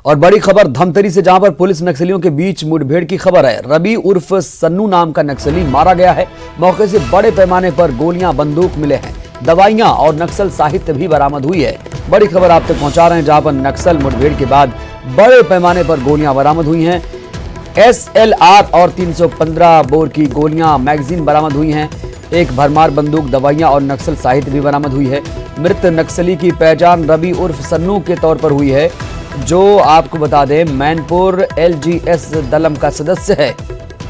और बड़ी खबर धमतरी से, जहां पर पुलिस नक्सलियों के बीच मुठभेड़ की खबर है। रवि उर्फ सन्नू नाम का नक्सली मारा गया है। मौके से बड़े पैमाने पर गोलियां, बंदूक मिले हैं। दवाइयां और नक्सल साहित्य भी बरामद हुई है। बड़ी खबर आप तक पहुंचा रहे हैं, जहां पर नक्सल मुठभेड़ के बाद बड़े पैमाने पर गोलियां बरामद हुई हैं। SLR और 315 बोर की गोलियां, मैगजीन बरामद हुई हैं। एक भरमार बंदूक, दवाइयां और नक्सल साहित्य भी बरामद हुई है। मृत नक्सली की पहचान रवि उर्फ सन्नू के तौर पर हुई है, जो आपको बता दें मैनपुर LGS दलम का सदस्य है।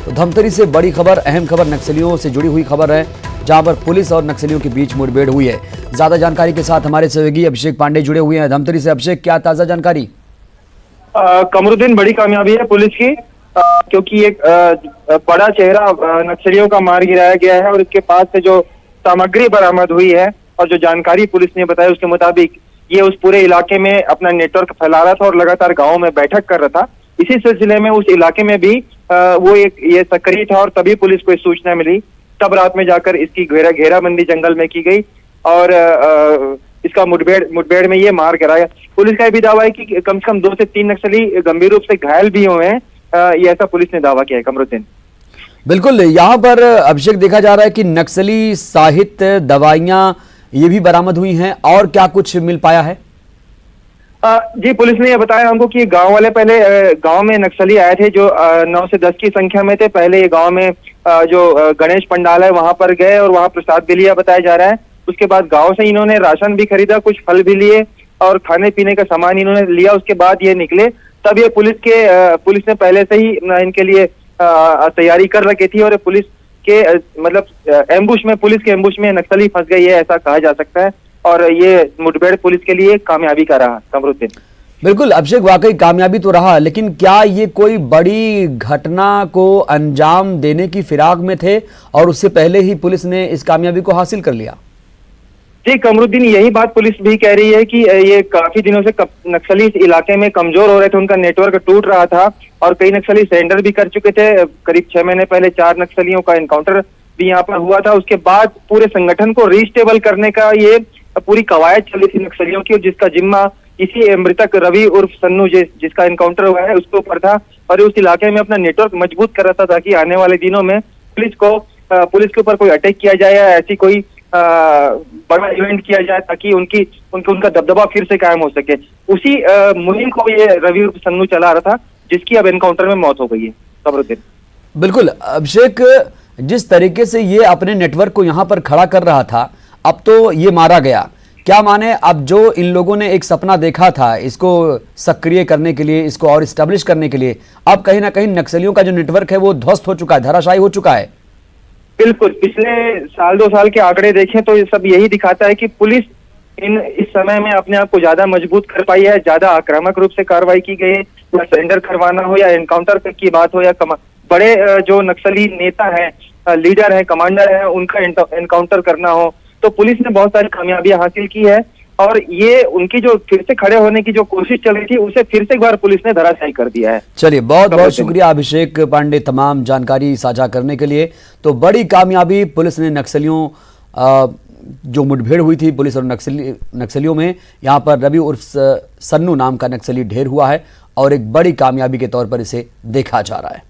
तो धमतरी से बड़ी खबर, अहम खबर, नक्सलियों से जुड़ी हुई खबर है, जहां पर पुलिस और नक्सलियों के बीच मुठभेड़ हुई है। ज्यादा जानकारी के साथ हमारे सहयोगी अभिषेक पांडे जुड़े हुए हैं धमतरी से। अभिषेक, क्या ताजा जानकारी? कमरुद्दीन, बड़ी कामयाबी है पुलिस की, क्योंकि एक बड़ा चेहरा नक्सलियों का मार गिराया गया है और इसके पास से जो सामग्री बरामद हुई है और जो जानकारी पुलिस ने बताई उसके मुताबिक ये उस पूरे इलाके में अपना नेटवर्क फैला रहा था और लगातार गांव में बैठक कर रहा था। इसी सिलसिले में उस इलाके में भी वो ये सक्रिय था और तभी पुलिस को सूचना मिली। तब रात में जाकर इसकी घेराबंदी जंगल में की गई और इसका मुठभेड़ में ये मार गिराया। पुलिस का ये भी दावा है कि कम से कम 2 से 3 नक्सली गंभीर रूप से घायल भी हुए हैं। ये ऐसा पुलिस ने दावा किया है। कमरुद्दीन, बिल्कुल, यहाँ पर अभिषेक देखा जा रहा है कि नक्सली साहित्य, दवाइयां ये भी बरामद हुई हैं। और क्या कुछ मिल पाया है? जी, पुलिस ने यह बताया हमको कि गांव वाले पहले गांव में नक्सली आए थे जो 9 से 10 की संख्या में थे। पहले ये गांव में जो गणेश पंडाल है वहां पर गए और वहां प्रसाद भी लिया बताया जा रहा है। उसके बाद गांव से इन्होंने राशन भी खरीदा, कुछ फल भी लिए और खाने पीने का सामान इन्होंने लिया। उसके बाद ये निकले। तब ये पुलिस ने पहले से ही इनके लिए तैयारी कर रखी थी और पुलिस के पुलिस के एम्बुश में नक्सली फंस गई है, ऐसा कहा जा सकता है। और ये मुठभेड़ पुलिस के लिए कामयाबी का रहा। कमरुद्दीन, बिल्कुल अभिषेक, वाकई कामयाबी तो रहा, लेकिन क्या ये कोई बड़ी घटना को अंजाम देने की फिराक में थे और उससे पहले ही पुलिस ने इस कामयाबी को हासिल कर लिया? जी कमरुद्दीन, यही बात पुलिस भी कह रही है कि ये काफी दिनों से नक्सली इस इलाके में कमजोर हो रहे थे, उनका नेटवर्क टूट रहा था और कई नक्सली सरेंडर भी कर चुके थे। करीब 6 महीने पहले 4 नक्सलियों का एनकाउंटर भी यहाँ पर हुआ था। उसके बाद पूरे संगठन को रीस्टेबल करने का ये पूरी कवायद चली थी नक्सलियों की, जिसका जिम्मा इसी मृतक रवि उर्फ सन्नू जिसका एनकाउंटर हुआ है उसके ऊपर था। और उस इलाके में अपना नेटवर्क मजबूत कर रहा था ताकि आने वाले दिनों में पुलिस के ऊपर कोई अटैक किया जाए या ऐसी कोई बड़ा इवेंट किया जाए ताकि उनका दबदबा फिर से कायम हो सके। उसी मुहिम को ये रवि उर्फ सन्नू चला रहा था, जिसकी अब एनकाउंटर में मौत हो गई है। कमरुद्दीन, बिल्कुल अभिषेक, जिस तरीके से ये अपने नेटवर्क को यहाँ पर खड़ा कर रहा था, अब तो ये मारा गया। क्या माने, अब जो इन लोगों ने एक सपना देखा था इसको सक्रिय करने के लिए, इसको और इस्टेब्लिश करने के लिए, अब कहीं ना कहीं नक्सलियों का जो नेटवर्क है वो ध्वस्त हो चुका है, धराशायी हो चुका है। बिल्कुल, पिछले 1-2 साल के आंकड़े देखें तो ये सब यही दिखाता है कि पुलिस इस समय में अपने आप को ज्यादा मजबूत कर पाई है। ज्यादा आक्रामक रूप से कार्रवाई की गई है, या सरेंडर करवाना हो या एनकाउंटर की बात हो या बड़े जो नक्सली नेता है, लीडर है, कमांडर है, उनका एनकाउंटर करना हो, तो पुलिस ने बहुत सारी कामयाबियां हासिल की है। और ये उनकी जो फिर से खड़े होने की जो कोशिश चल रही थी उसे फिर से एक बार पुलिस ने धराशायी कर दिया है। चलिए, बहुत बहुत शुक्रिया अभिषेक पांडे तमाम जानकारी साझा करने के लिए। तो बड़ी कामयाबी पुलिस ने नक्सलियों जो मुठभेड़ हुई थी पुलिस और नक्सलियों में, यहाँ पर रवि उर्फ सन्नू नाम का नक्सली ढेर हुआ है और एक बड़ी कामयाबी के तौर पर इसे देखा जा रहा है।